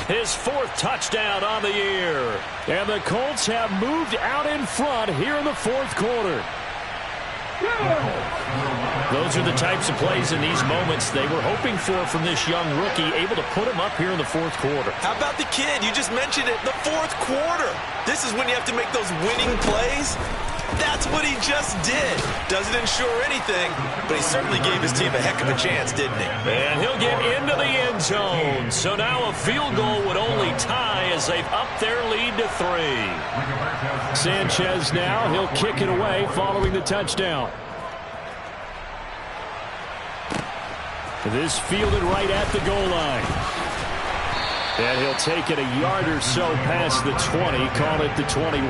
his 4th touchdown on the year. And the Colts have moved out in front here in the 4th quarter. Those are the types of plays in these moments they were hoping for from this young rookie, able to put him up here in the 4th quarter. How about the kid? You just mentioned it, the 4th quarter. This is when you have to make those winning plays. That's what he just did. Doesn't ensure anything, but he certainly gave his team a heck of a chance, didn't he? And he'll get into the end zone. So now a field goal would only tie as they've upped their lead to 3. Sanchez now, he'll kick it away following the touchdown. This fielded right at the goal line. And he'll take it a yard or so past the 20, call it the 21.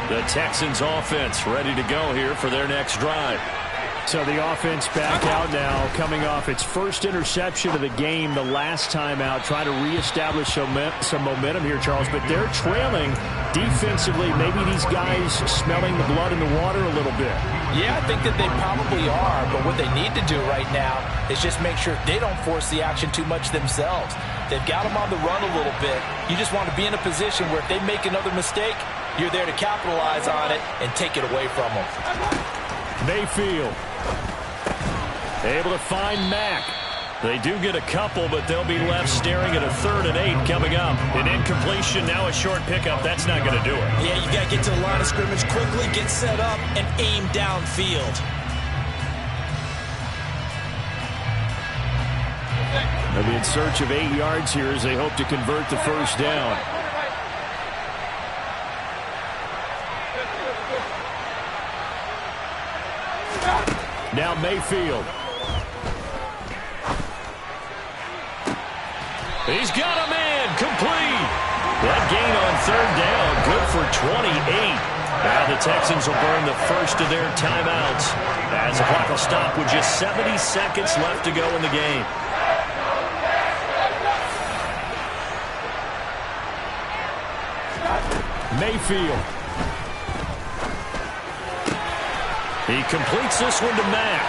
The Texans offense ready to go here for their next drive. So the offense back out now, coming off its first interception of the game the last time out, trying to reestablish some momentum here, Charles. But they're trailing defensively. Maybe these guys smelling the blood in the water a little bit. Yeah, I think that they probably are. But what they need to do right now is just make sure they don't force the action too much themselves. They've got them on the run a little bit. You just want to be in a position where if they make another mistake, you're there to capitalize on it and take it away from them. Mayfield able to find Mack. They do get a couple, but they'll be left staring at a 3rd and 8 coming up. An incompletion, now a short pickup. That's not going to do it. Yeah, you got to get to the line of scrimmage quickly, get set up, and aim downfield. They'll be in search of 8 yards here as they hope to convert the first down. Now Mayfield. He's got a man, complete. That gain on 3rd down, good for 28. Now the Texans will burn the first of their timeouts as the clock will stop with just 70 seconds left to go in the game. Mayfield. He completes this one to Mack.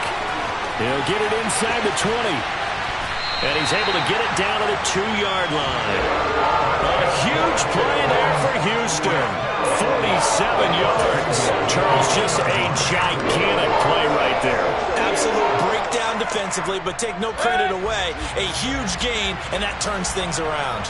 He'll get it inside the 20. And he's able to get it down to the 2-yard line. A huge play there for Houston. 47 yards. Charles, just a gigantic play right there. Absolute breakdown defensively, but take no credit away. A huge gain, and that turns things around.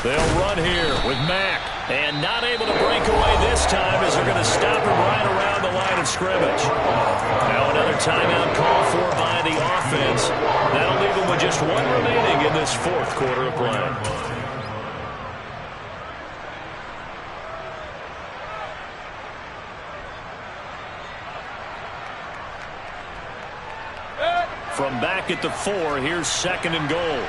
They'll run here with Mack. And not able to break away this time as they're going to stop him right around the line of scrimmage. Now another timeout call for by the offense. That'll leave them with just one remaining in this fourth quarter of play. From back at the 4, here's 2nd and goal.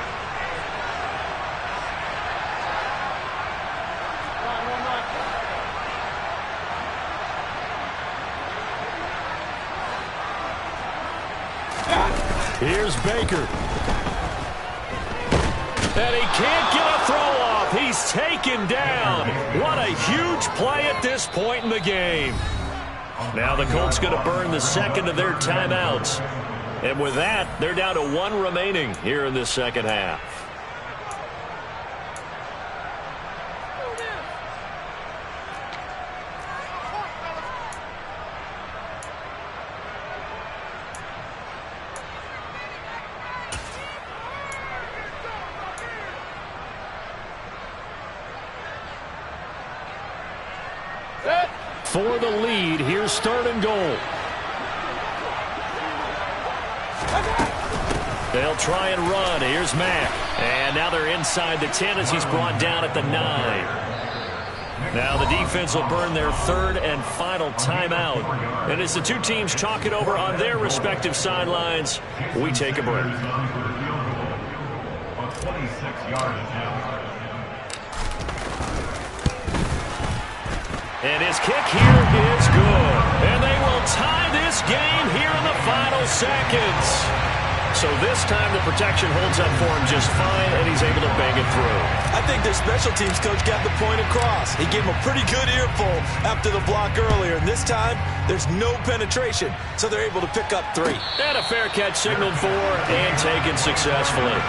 Here's Baker. And he can't get a throw off. He's taken down. What a huge play at this point in the game. Now the Colts going to burn the second of their timeouts. And with that, they're down to one remaining here in this second half. For the lead, here's 3rd and goal. They'll try and run. Here's Mack. And now they're inside the 10 as he's brought down at the 9. Now the defense will burn their 3rd and final timeout. And as the two teams talk it over on their respective sidelines, we take a break. And his kick here is good. And they will tie this game here in the final seconds. So this time the protection holds up for him just fine, and he's able to bang it through. I think their special teams coach got the point across. He gave him a pretty good earful after the block earlier. And this time, there's no penetration, so they're able to pick up 3. And a fair catch signaled for and taken successfully.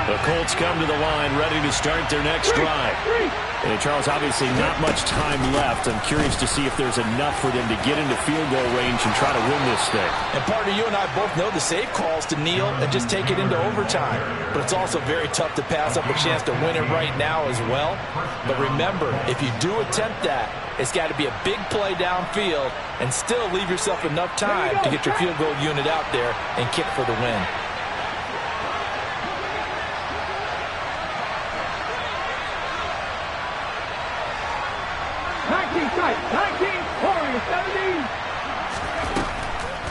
The Colts come to the line ready to start their next drive. And Charles, obviously not much time left. I'm curious to see if there's enough for them to get into field goal range and try to win this thing. And partner, you and I both know the safe calls to kneel and just take it into overtime. But it's also very tough to pass up a chance to win it right now as well. But remember, if you do attempt that, it's got to be a big play downfield and still leave yourself enough time to get your field goal unit out there and kick for the win.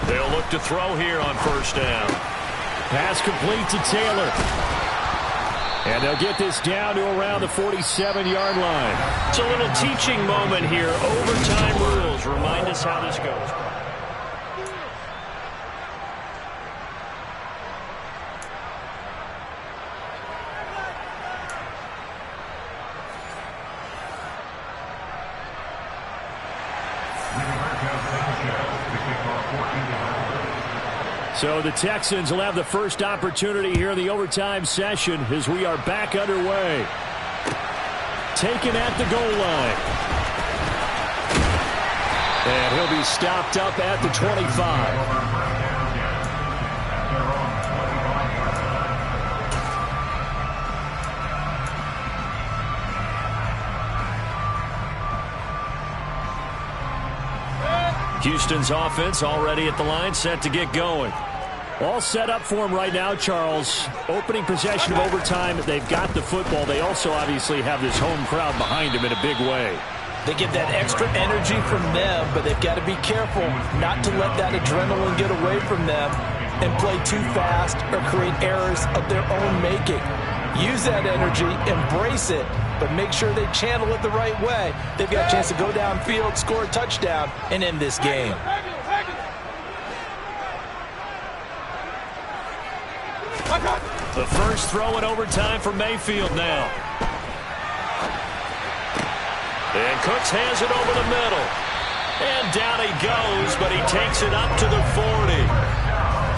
They'll look to throw here on 1st down. Pass complete to Taylor. And they'll get this down to around the 47-yard line. It's a little teaching moment here. Overtime rules. Remind us how this goes. So the Texans will have the first opportunity here in the overtime session as we are back underway. Taken at the goal line. And he'll be stopped up at the 25. Houston's offense already at the line, set to get going. All set up for him right now, Charles. Opening possession of overtime. They've got the football. They also obviously have this home crowd behind them in a big way. They get that extra energy from them, but they've got to be careful not to let that adrenaline get away from them and play too fast or create errors of their own making. Use that energy, embrace it, but make sure they channel it the right way. They've got a chance to go downfield, score a touchdown, and end this game. The first throw in overtime for Mayfield now. And Cooks has it over the middle. And down he goes, but he takes it up to the 40.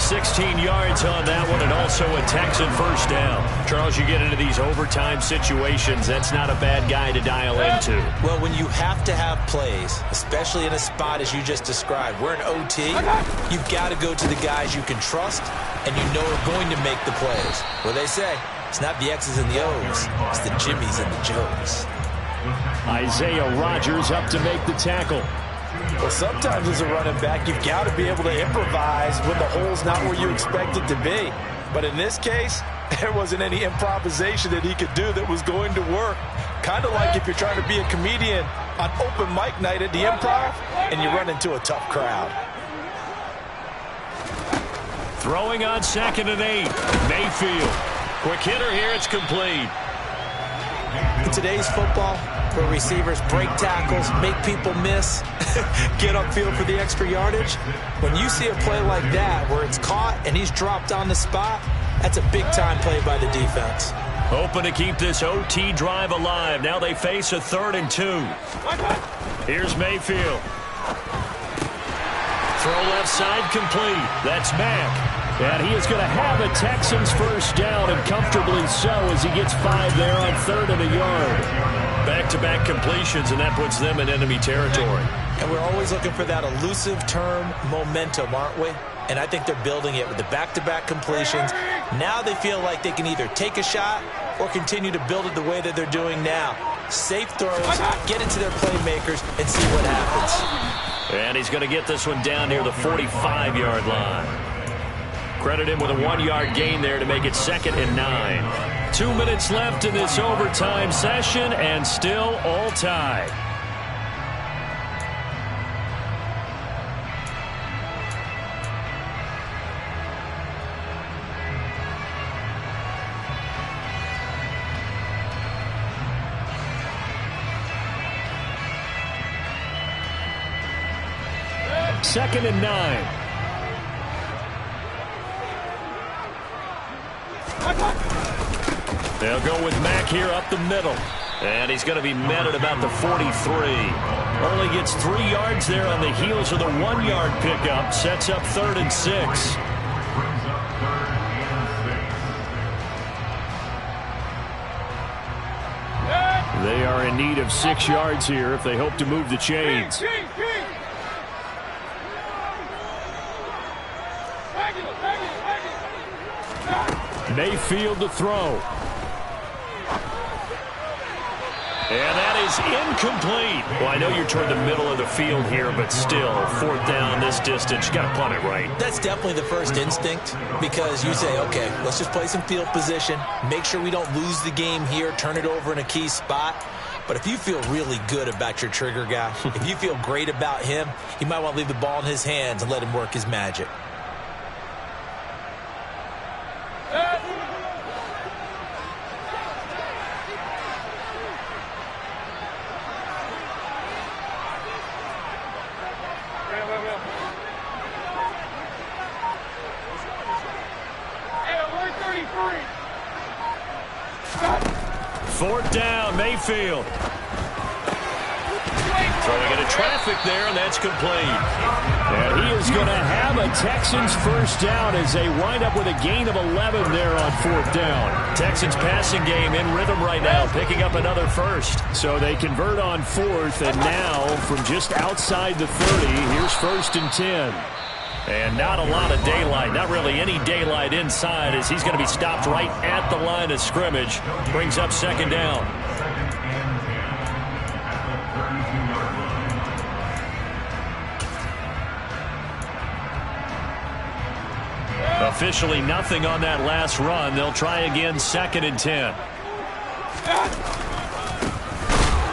16 yards on that one, and also a Texan first down. Charles, you get into these overtime situations, that's not a bad guy to dial into. Well, when you have to have plays, especially in a spot as you just described, we're in OT, you've got to go to the guys you can trust and you know are going to make the plays. Well, they say, it's not the X's and the O's, it's the Jimmies and the Joes. Isaiah Rodgers up to make the tackle. Well, sometimes as a running back, you've got to be able to improvise when the hole's not where you expect it to be. But in this case, there wasn't any improvisation that he could do that was going to work. Kind of like if you're trying to be a comedian on open mic night at the Improv and you run into a tough crowd. Throwing on 2nd and 8. Mayfield. Quick hitter here. It's complete. In today's football, where receivers break tackles, make people miss, get upfield for the extra yardage, when you see a play like that where it's caught and he's dropped on the spot, that's a big-time play by the defense. Hoping to keep this OT drive alive. Now they face a 3rd and 2. Here's Mayfield. Throw left side complete. That's Mack. And he is going to have a Texans first down, and comfortably so, as he gets 5 there on 3rd and a yard. Back-to-back completions, and that puts them in enemy territory. And we're always looking for that elusive term momentum, aren't we? And I think they're building it with the back-to-back completions. Now they feel like they can either take a shot or continue to build it the way that they're doing now. Safe throws, get into their playmakers, and see what happens. And he's going to get this one down near the 45-yard line. Credit him with a 1-yard gain there to make it 2nd and 9. 2 minutes left in this overtime session, and still all tied. Second and 9. They'll go with Mack here up the middle. And he's going to be met at about the 43. Only gets 3 yards there on the heels of the 1-yard pickup. Sets up 3rd and 6. They are in need of 6 yards here if they hope to move the chains. Mayfield to throw. And that is incomplete. Well, I know you're toward the middle of the field here, but still, 4th down this distance. You got to punt it right. That's definitely the first instinct, because you say, okay, let's just play some field position, make sure we don't lose the game here, turn it over in a key spot. But if you feel really good about your trigger guy, if you feel great about him, you might want to leave the ball in his hands and let him work his magic. Fourth down, Mayfield. Throwing into traffic there, and that's complete. And he is going to have a Texans first down as they wind up with a gain of 11 there on 4th down. Texans passing game in rhythm right now, picking up another first. So they convert on 4th, and now from just outside the 30, here's 1st and 10. And not a lot of daylight, not really any daylight inside, as he's going to be stopped right at the line of scrimmage. Brings up 2nd down. Officially nothing on that last run. They'll try again, 2nd and 10.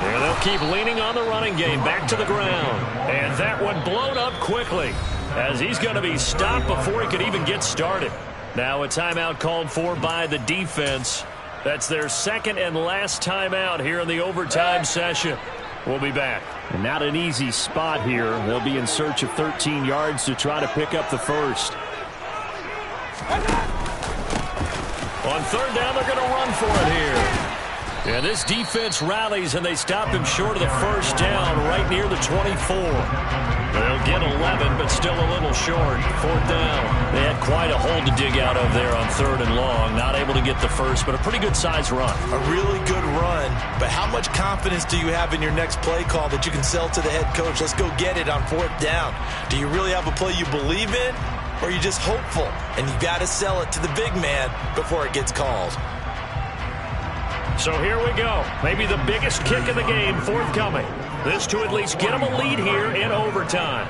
And they'll keep leaning on the running game, back to the ground. And that one blown up quickly, as he's going to be stopped before he could even get started. Now a timeout called for by the defense. That's their 2nd and last timeout here in the overtime session. We'll be back. And not an easy spot here. They'll be in search of 13 yards to try to pick up the first. On 3rd down, they're going to run for it here. And this defense rallies, and they stop him short of the first down right near the 24. They'll get 11, but still a little short. 4th down. They had quite a hole to dig out of there on 3rd and long. Not able to get the first, but a pretty good-sized run. A really good run, but how much confidence do you have in your next play call that you can sell to the head coach? Let's go get it on 4th down. Do you really have a play you believe in, or are you just hopeful? And you got to sell it to the big man before it gets called. So here we go. Maybe the biggest kick of the game forthcoming. This to at least get them a lead here in overtime.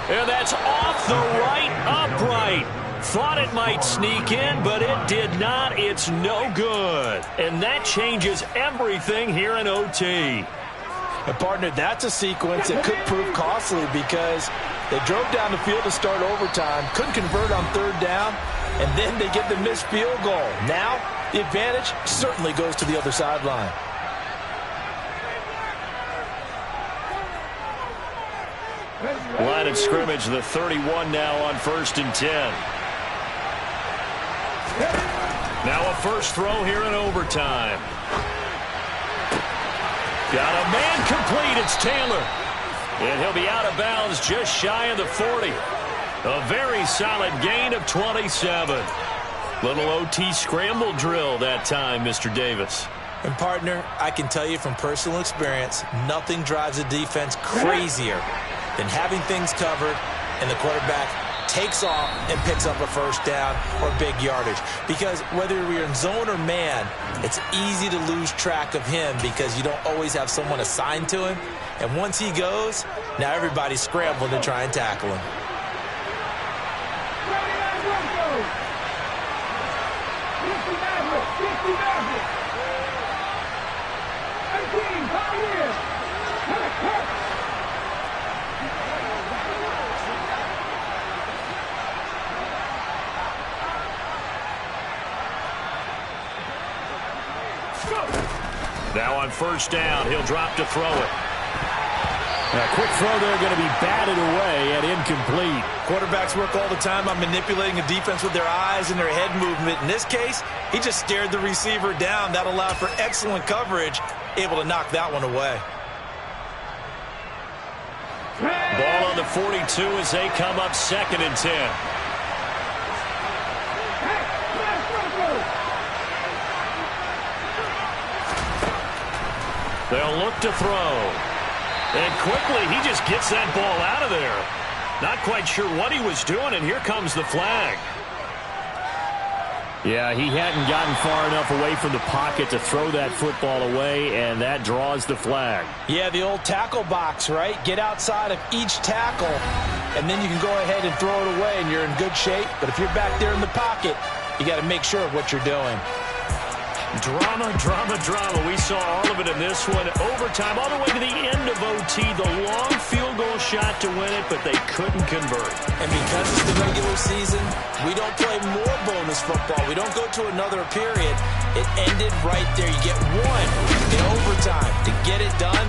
And that's off the right upright. Thought it might sneak in, but it did not. It's no good. And that changes everything here in OT. And partner, that's a sequence that could prove costly because they drove down the field to start overtime, couldn't convert on 3rd down, and then they get the missed field goal. Now, the advantage certainly goes to the other sideline. Line of scrimmage, the 31 now on 1st and 10. Now a first throw here in overtime. Got a man complete. It's Taylor. And he'll be out of bounds just shy of the 40. A very solid gain of 27. Little OT scramble drill that time, Mr. Davis. And partner, I can tell you from personal experience, nothing drives a defense crazier than having things covered and the quarterback takes off and picks up a first down or big yardage. Because whether you're in zone or man, it's easy to lose track of him because you don't always have someone assigned to him. And once he goes, now everybody's scrambling to try and tackle him. Now on 1st down, he'll drop to throw it. A quick throw there going to be batted away and incomplete. Quarterbacks work all the time on manipulating a defense with their eyes and their head movement. In this case, he just stared the receiver down. That allowed for excellent coverage, able to knock that one away. Ball on the 42 as they come up 2nd and 10. They'll look to throw. And quickly, he just gets that ball out of there. Not quite sure what he was doing, and here comes the flag. Yeah, he hadn't gotten far enough away from the pocket to throw that football away, and that draws the flag. Yeah, the old tackle box, right? Get outside of each tackle, and then you can go ahead and throw it away, and you're in good shape. But if you're back there in the pocket, you got to make sure of what you're doing. Drama, drama, drama. We saw all of it in this one. Overtime, all the way to the end of OT. The long field goal shot to win it, but they couldn't convert. And because it's the regular season, we don't play more bonus football. We don't go to another period. It ended right there. You get one in overtime. To get it done,